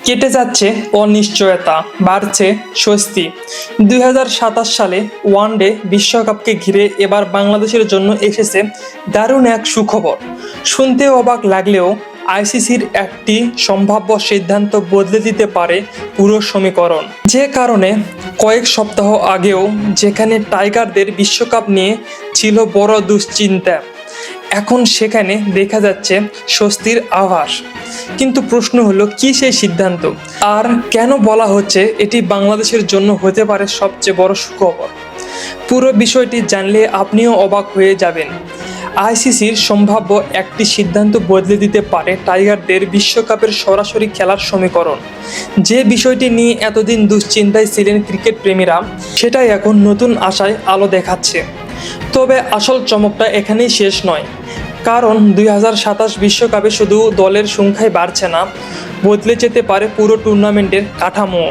কেটে যাচ্ছে অনিশ্চয়তা, বাড়ছে স্বস্তি। 2027 সালে ওয়ানডে বিশ্বকাপকে ঘিরে এবার বাংলাদেশের জন্য এসেছে দারুণ এক সুখবর। শুনতে অবাক লাগলেও আইসিসির একটি সম্ভাব্য সিদ্ধান্ত বদলে দিতে পারে পুরো সমীকরণ। যে কারণে কয়েক সপ্তাহ আগেও যেখানে টাইগারদের বিশ্বকাপ নিয়ে ছিল বড় দুশ্চিন্তা, এখন সেখানে দেখা যাচ্ছে স্বস্তির আভাস। কিন্তু প্রশ্ন হলো, কি সেই সিদ্ধান্ত, আর কেন বলা হচ্ছে এটি বাংলাদেশের জন্য হতে পারে সবচেয়ে বড় সুখবর? পুরো বিষয়টি জানলে আপনিও অবাক হয়ে যাবেন। আইসিসির সম্ভাব্য একটি সিদ্ধান্ত বদলে দিতে পারে টাইগারদের বিশ্বকাপের সরাসরি খেলার সমীকরণ। যে বিষয়টি নিয়ে এতদিন দুশ্চিন্তায় ছিলেন ক্রিকেট প্রেমীরা, সেটাই এখন নতুন আশায় আলো দেখাচ্ছে। তবে আসল চমকটা এখানেই শেষ নয়, কারণ 2027 বিশ্বকাপে শুধু দলের সংখ্যাই বাড়ছে না, বদলে যেতে পারে পুরো টুর্নামেন্টের কাঠামো।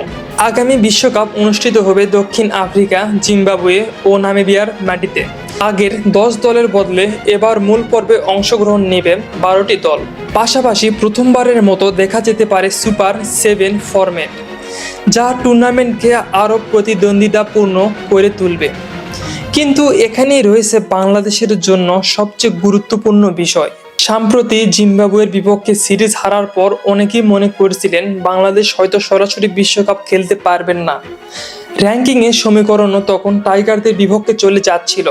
আগামী বিশ্বকাপ অনুষ্ঠিত হবে দক্ষিণ আফ্রিকা, জিম্বাবুয়ে ও নামিবিয়ার মাটিতে। আগের 10 দলের বদলে এবার মূল পর্বে অংশগ্রহণ নেবে 12টি দল। পাশাপাশি প্রথমবারের মতো দেখা যেতে পারে সুপার 7 ফরম্যাট, যা টুর্নামেন্টকে আরও প্রতিদ্বন্দ্বিতাপূর্ণ করে তুলবে। কিন্তু এখানেই রয়েছে বাংলাদেশের জন্য সবচেয়ে গুরুত্বপূর্ণ বিষয়। সম্প্রতি জিম্বাবুয়ের বিপক্ষে সিরিজ হারার পর অনেকেই মনে করছিলেন বাংলাদেশ হয়তো সরাসরি বিশ্বকাপ খেলতে পারবেন না। র্যাঙ্কিংয়ের সমীকরণও তখন টাইগারদের বিপক্ষে চলে যাচ্ছিল।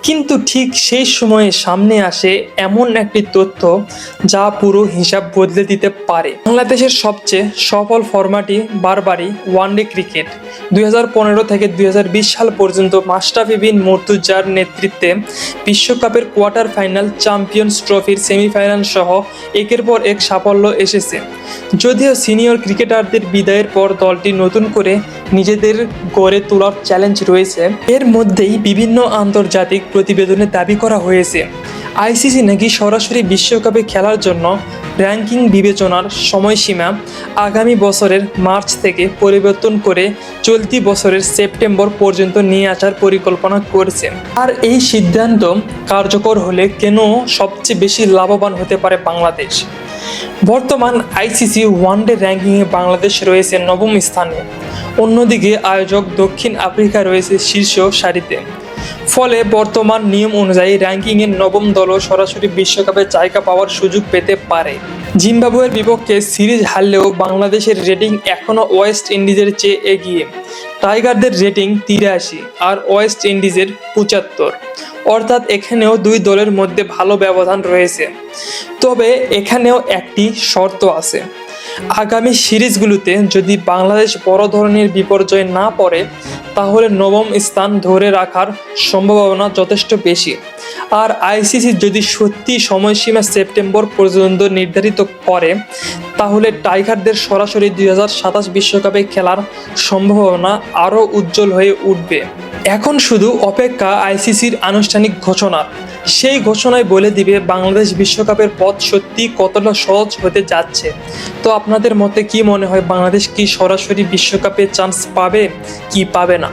কিন্তু ঠিক সেই সময়ে সামনে আসে এমন একটি তথ্য যা পুরো হিসাব বদলে দিতে পারে। বাংলাদেশের সবচেয়ে সফল ফরম্যাটই বারবারই ওয়ানডে ক্রিকেট। 2015 থেকে 2020 সাল পর্যন্ত মাশরাফি বিন মুর্তজার নেতৃত্বে বিশ্বকাপের কোয়ার্টার ফাইনাল, চ্যাম্পিয়ন্স ট্রফির সেমিফাইনাল সহ একের পর এক সাফল্য এসেছে। যদিও সিনিয়র ক্রিকেটারদের বিদায়ের পর দলটি নতুন করে নিজেদের গড়ে তোলার চ্যালেঞ্জ রয়েছে। এর মধ্যেই বিভিন্ন আন্তর্জাতিক প্রতিবেদনে দাবি করা হয়েছে আইসিসি নাকি সরাসরি বিশ্বকাপে খেলার জন্য র্যাঙ্কিং বিবেচনার সময়সীমা আগামী বছরের মার্চ থেকে পরিবর্তন করে চলতি বছরের সেপ্টেম্বর পর্যন্ত নিয়ে আসার পরিকল্পনা করছে। আর এই সিদ্ধান্ত কার্যকর হলে কেন সবচেয়ে বেশি লাভবান হতে পারে বাংলাদেশ? বর্তমান আইসিসি ওয়ানডে র্যাঙ্কিংয়ে বাংলাদেশ রয়েছে 9ম স্থানে, অন্যদিকে আয়োজক দক্ষিণ আফ্রিকা রয়েছে শীর্ষ সারিতে। ফলে বর্তমান নিয়ম অনুযায়ী র্যাঙ্কিংয়ের 9ম দলও সরাসরি বিশ্বকাপে জায়গা পাওয়ার সুযোগ পেতে পারে। জিম্বাবুয়ের বিপক্ষে সিরিজ হারলেও বাংলাদেশের রেটিং এখনও ওয়েস্ট ইন্ডিজের চেয়ে এগিয়ে। টাইগারদের রেটিং 83 আর ওয়েস্ট ইন্ডিজের 75, অর্থাৎ এখানেও দুই দলের মধ্যে ভালো ব্যবধান রয়েছে। তবে এখানেও একটি শর্ত আছে, আগামী সিরিজগুলোতে যদি বাংলাদেশ বড় ধরনের বিপর্যয় না পড়ে, তাহলে 9ম স্থান ধরে রাখার সম্ভাবনা যথেষ্ট বেশি। আর আইসিসি যদি সত্যি সময়সীমা সেপ্টেম্বর পর্যন্ত নির্ধারিত করে, তাহলে টাইগারদের সরাসরি 2027 বিশ্বকাপে খেলার সম্ভাবনা আরও উজ্জ্বল হয়ে উঠবে। এখন শুধু অপেক্ষা আইসিসির আনুষ্ঠানিক ঘোষণা। সেই ঘোষণায় বলে দিবে বাংলাদেশ বিশ্বকাপের পথ সত্যি কতটা সহজ হতে যাচ্ছে। তো আপনাদের মতে কি মনে হয়, বাংলাদেশ কি সরাসরি বিশ্বকাপে চান্স পাবে কি পাবে না?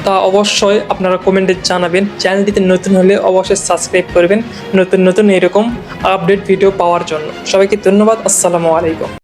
তা অবশ্যই আপনারা কমেন্টে জানাবেন। চ্যানেলটিতে নতুন হলে অবশ্যই সাবস্ক্রাইব করবেন নতুন নতুন এরকম আপডেট ভিডিও পাওয়ার জন্য। সবাইকে ধন্যবাদ। আসসালামু আলাইকুম।